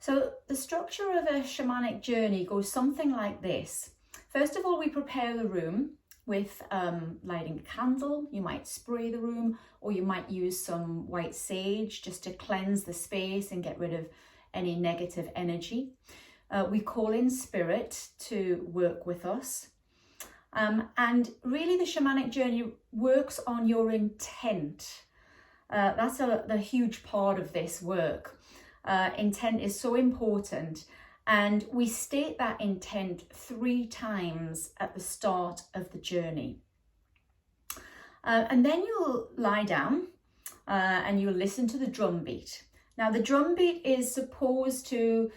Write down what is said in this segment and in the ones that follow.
So the structure of a shamanic journey goes something like this. First of all, we prepare the room with lighting a candle. You might spray the room, or you might use some white sage just to cleanse the space and get rid of any negative energy. We call in spirit to work with us. And really the shamanic journey works on your intent. That's the huge part of this work. Intent is so important, and we state that intent 3 times at the start of the journey. And then you'll lie down and you'll listen to the drum beat. Now the drum beat is supposed to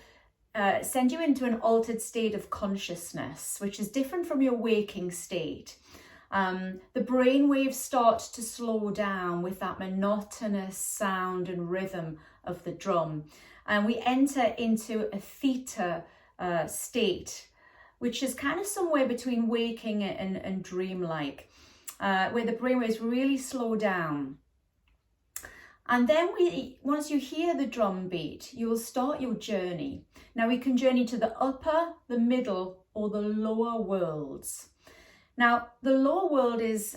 send you into an altered state of consciousness, which is different from your waking state. The brain waves start to slow down with that monotonous sound and rhythm of the drum, and we enter into a theta state, which is kind of somewhere between waking and dreamlike, where the brain waves really slow down. And then once you hear the drum beat, you will start your journey. Now we can journey to the upper, the middle, or the lower worlds. Now, the lower world is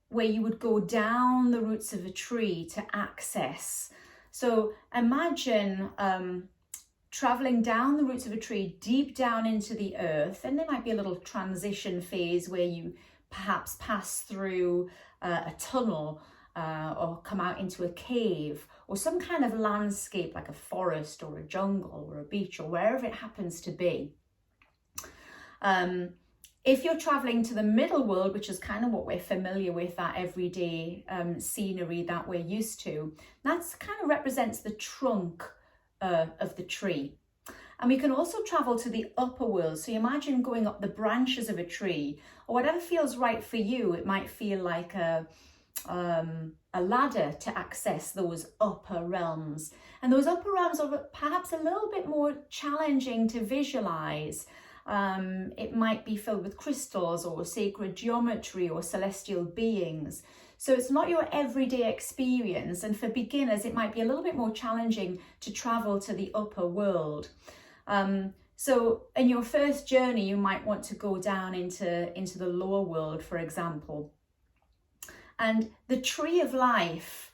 where you would go down the roots of a tree to access. So imagine traveling down the roots of a tree deep down into the earth, and there might be a little transition phase where you perhaps pass through a tunnel or come out into a cave or some kind of landscape like a forest or a jungle or a beach or wherever it happens to be. If you're traveling to the middle world, which is kind of what we're familiar with, that everyday scenery that we're used to, that's kind of represents the trunk of the tree. And we can also travel to the upper world. So you imagine going up the branches of a tree, or whatever feels right for you. It might feel like a ladder to access those upper realms. And those upper realms are perhaps a little bit more challenging to visualize. It might be filled with crystals or sacred geometry or celestial beings. So it's not your everyday experience, and for beginners it might be a little bit more challenging to travel to the upper world. So in your first journey you might want to go down into the lower world, for example. And the tree of life,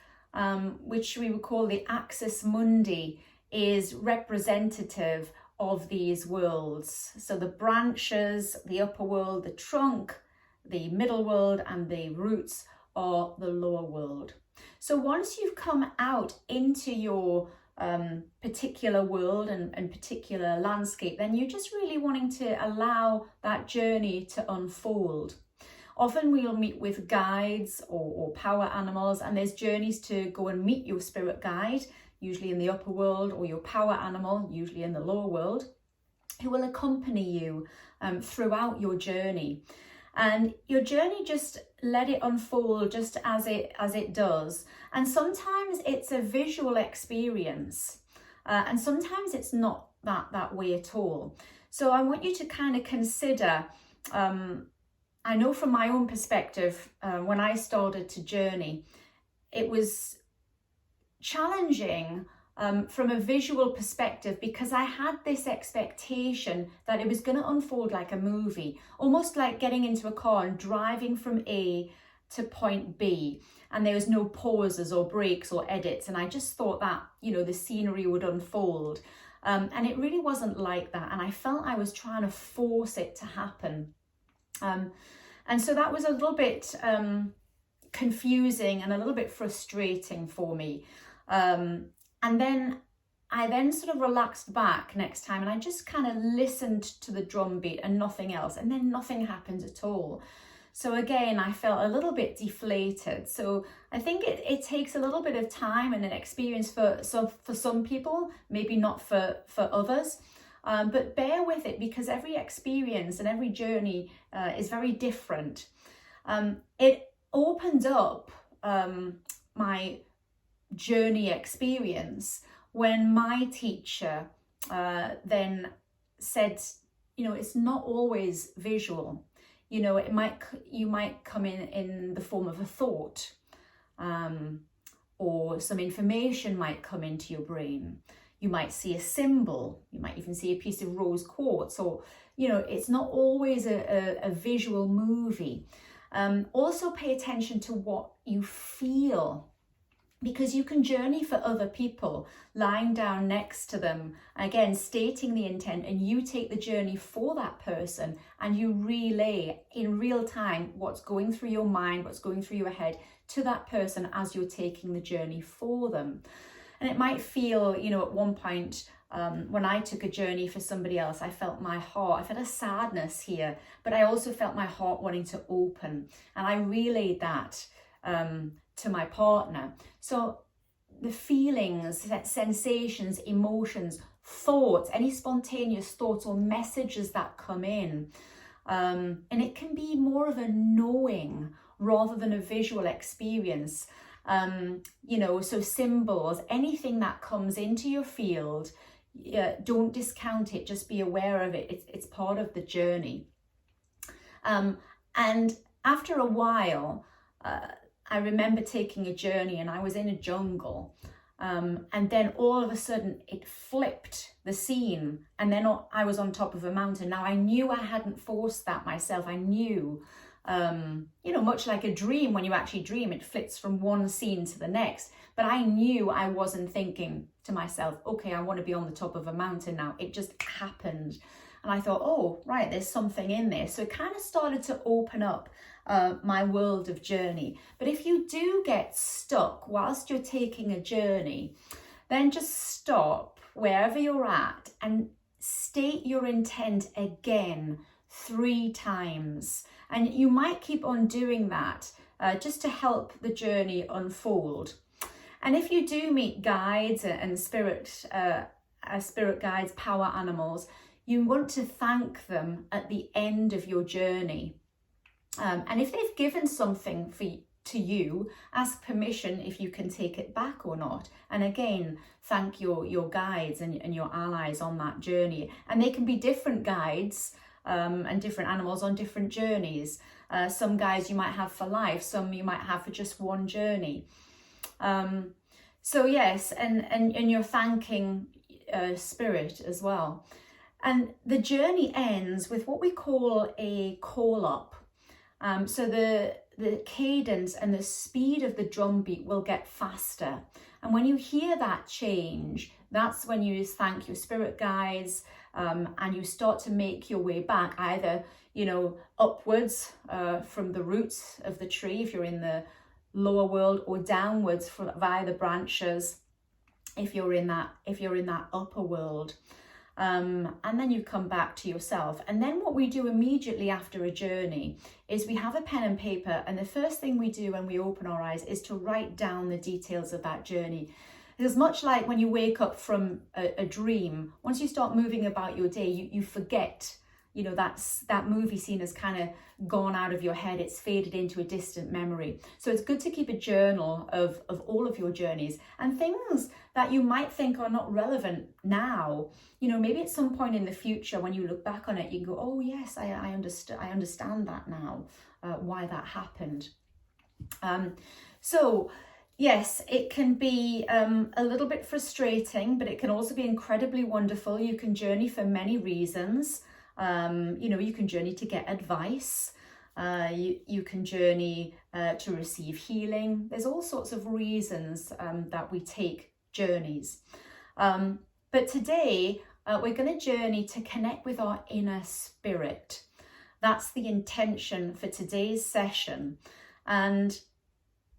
which we would call the axis mundi, is representative of these worlds. So the branches, the upper world, the trunk, the middle world, and the roots are the lower world. So once you've come out into your particular world and particular landscape, then you're just really wanting to allow that journey to unfold. Often we'll meet with guides or power animals, and there's journeys to go and meet your spirit guide, usually in the upper world, or your power animal, usually in the lower world, who will accompany you throughout your journey. And your journey, just let it unfold just as it does. And sometimes it's a visual experience, and sometimes it's not that way at all. So I want you to kind of consider, I know from my own perspective, when I started to journey, it was challenging from a visual perspective, because I had this expectation that it was going to unfold like a movie, almost like getting into a car and driving from A to point B, and there was no pauses or breaks or edits, and I just thought that, you know, the scenery would unfold, and it really wasn't like that, and I felt I was trying to force it to happen, and so that was a little bit confusing and a little bit frustrating for me. And then I sort of relaxed back next time, and I just kind of listened to the drum beat and nothing else, and then nothing happened at all. So again, I felt a little bit deflated. So I think it takes a little bit of time and an experience for some people, maybe not for others, but bear with it, because every experience and every journey is very different. It opened up my journey experience when my teacher then said, you know, it's not always visual. You know, you might come in the form of a thought, or some information might come into your brain. You might see a symbol, you might even see a piece of rose quartz, or, you know, it's not always a visual movie. Also pay attention to what you feel, because you can journey for other people, lying down next to them, again, stating the intent, and you take the journey for that person and you relay in real time what's going through your mind, what's going through your head to that person as you're taking the journey for them. And it might feel, you know, at one point, when I took a journey for somebody else, I felt my heart, I felt a sadness here, but I also felt my heart wanting to open. And I relayed that to my partner. So the feelings, sensations, emotions, thoughts, any spontaneous thoughts or messages that come in, and it can be more of a knowing rather than a visual experience. You know, so symbols, anything that comes into your field, don't discount it, just be aware of it. It's part of the journey. And after a while, I remember taking a journey and I was in a jungle, and then all of a sudden it flipped the scene, and then I was on top of a mountain. Now I knew I hadn't forced that myself. I knew, you know, much like a dream, when you actually dream, it flips from one scene to the next. But I knew I wasn't thinking to myself, okay, I want to be on the top of a mountain now. It just happened. And I thought, oh, right, there's something in there. So it kind of started to open up my world of journey. But if you do get stuck whilst you're taking a journey, then just stop wherever you're at and state your intent again 3 times. And you might keep on doing that just to help the journey unfold. And if you do meet guides and spirit guides, power animals, you want to thank them at the end of your journey. And if they've given something to you, ask permission if you can take it back or not. And again, thank your guides and your allies on that journey. And they can be different guides and different animals on different journeys. Some guides you might have for life, some you might have for just one journey. So yes, and you're thanking spirit as well. And the journey ends with what we call a call up. So the cadence and the speed of the drumbeat will get faster. And when you hear that change, that's when you thank your spirit guides, and you start to make your way back, either, you know, upwards from the roots of the tree if you're in the lower world, or downwards via the branches if you're in that upper world. And then you come back to yourself. And then what we do immediately after a journey is we have a pen and paper, and the first thing we do when we open our eyes is to write down the details of that journey. It's much like when you wake up from a dream. Once you start moving about your day, you forget, you know, that movie scene has kind of gone out of your head. It's faded into a distant memory. So it's good to keep a journal of all of your journeys, and things that you might think are not relevant now. You know, maybe at some point in the future, when you look back on it, you can go, oh yes, I understand that now, why that happened. So yes, it can be a little bit frustrating, but it can also be incredibly wonderful. You can journey for many reasons. You know, you can journey to get advice. You can journey to receive healing. There's all sorts of reasons that we take journeys. But today, we're going to journey to connect with our inner spirit. That's the intention for today's session. And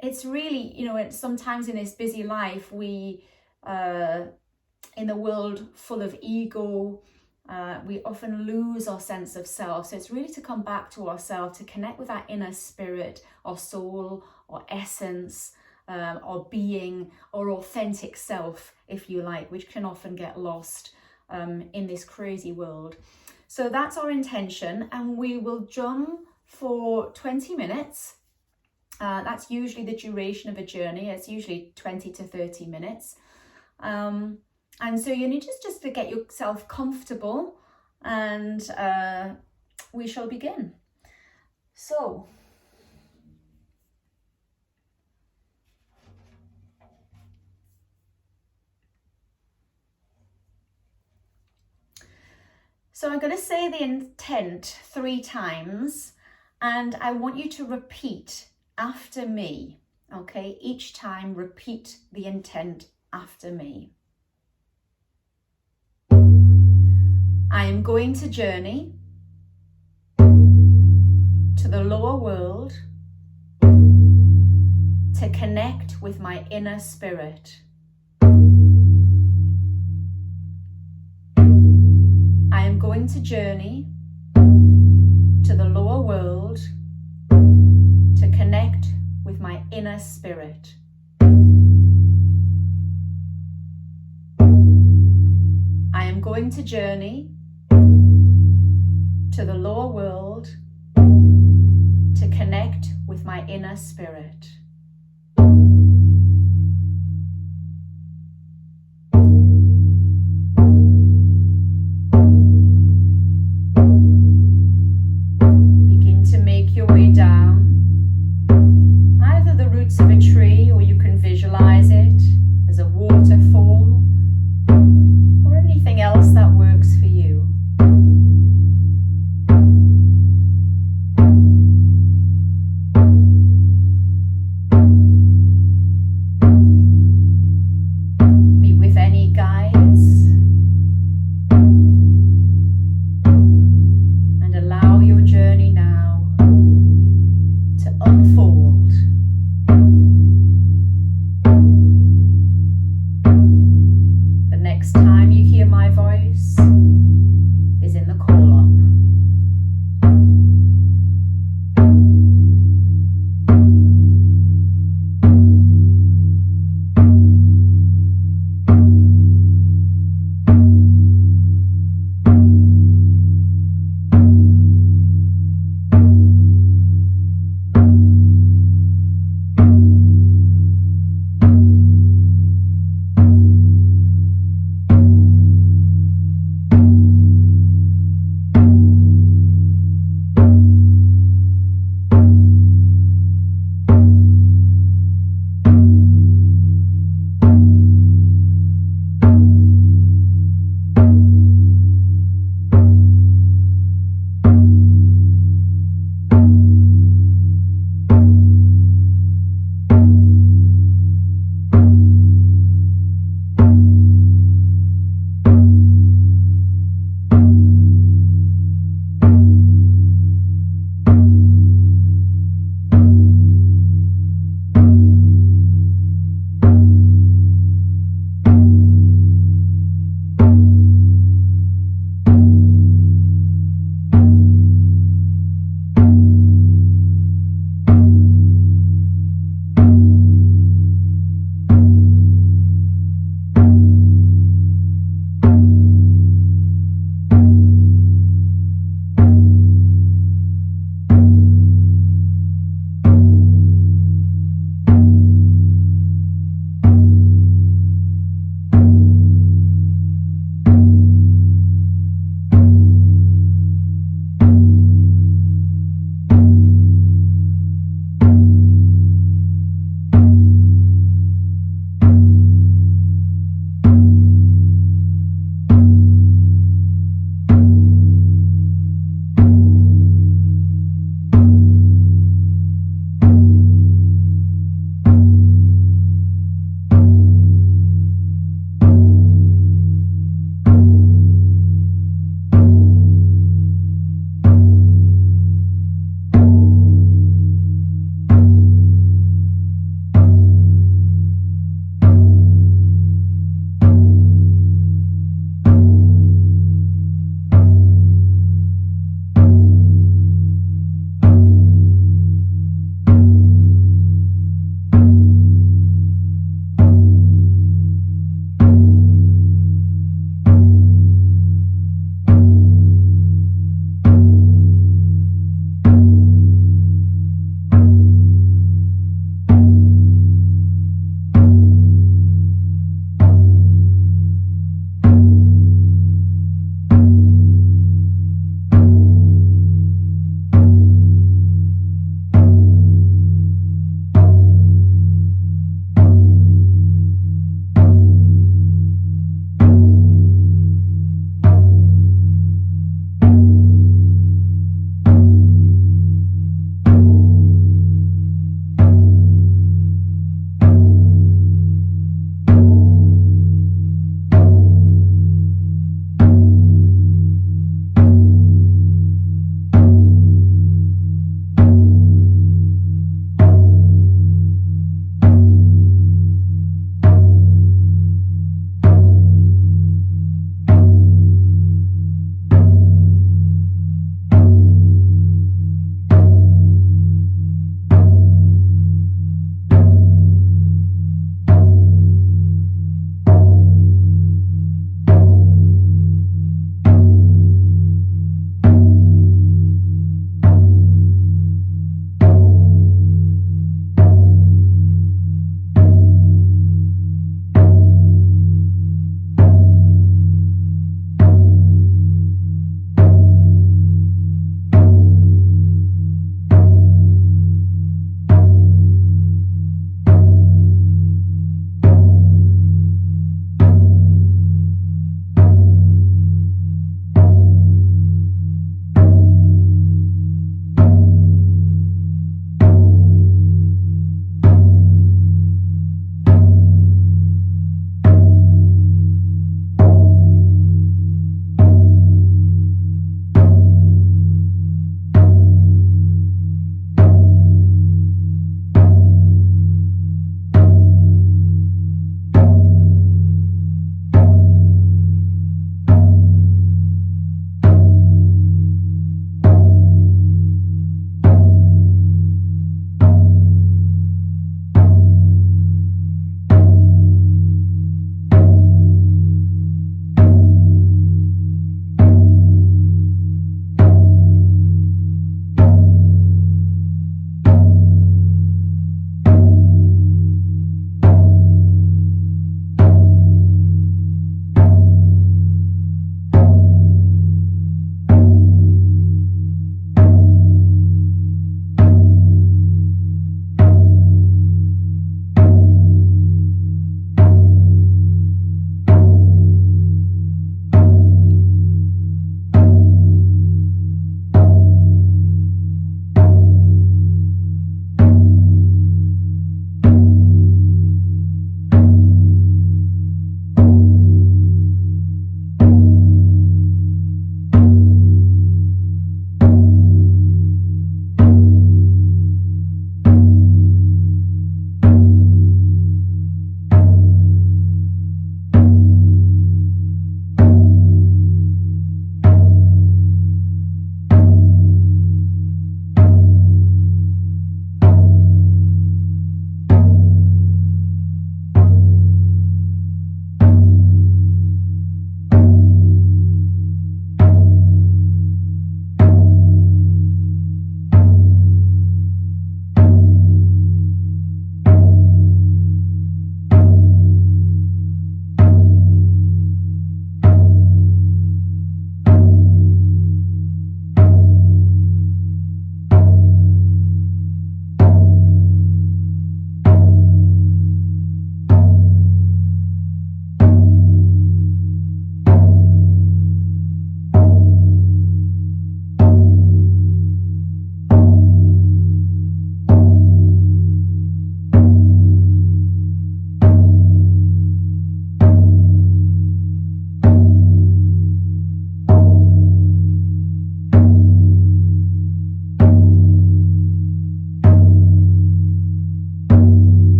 it's really, you know, sometimes in this busy life, we, in the world full of ego, we often lose our sense of self. So it's really to come back to ourselves, to connect with our inner spirit, our soul, our essence, our being, our authentic self, if you like, which can often get lost in this crazy world. So that's our intention, and we will drum for 20 minutes. That's usually the duration of a journey. It's usually 20 to 30 minutes. And so you need just to get yourself comfortable, and we shall begin. So, So I'm going to say the intent 3 times, and I want you to repeat after me. Okay, each time repeat the intent after me. I am going to journey to the lower world to connect with my inner spirit. I am going to journey to the lower world to connect with my inner spirit. I am going to journey to the lower world to connect with my inner spirit. Begin to make your way down, either the roots of a tree, or you can visualize it as a waterfall, or anything else that works for you.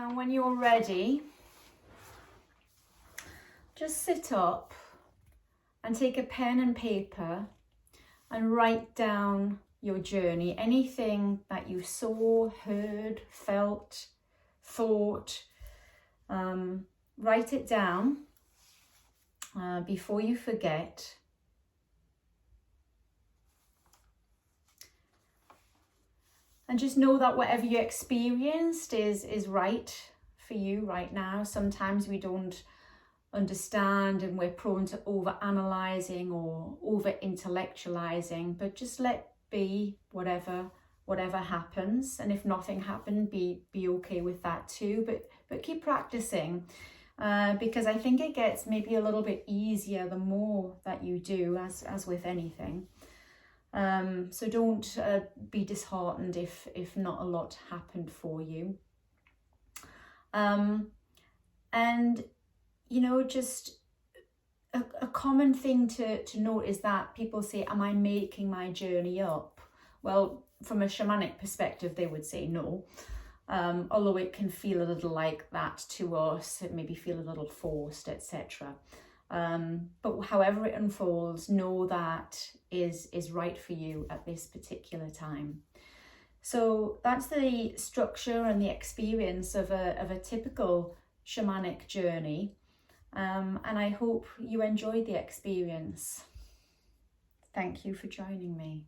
Now, when you're ready, just sit up and take a pen and paper and write down your journey, anything that you saw, heard, felt, thought. Write it down before you forget. And just know that whatever you experienced is right for you right now. Sometimes we don't understand and we're prone to over-analysing or over-intellectualising, but just let be whatever happens. And if nothing happened, be okay with that too. But keep practicing, because I think it gets maybe a little bit easier the more that you do, as with anything. So don't be disheartened if not a lot happened for you. And, you know, just a common thing to note is that people say, am I making my journey up? Well, from a shamanic perspective, they would say no. Although it can feel a little like that to us, it maybe feel a little forced, etc. But however it unfolds, know that is right for you at this particular time. So that's the structure and the experience of a typical shamanic journey. And I hope you enjoyed the experience. Thank you for joining me.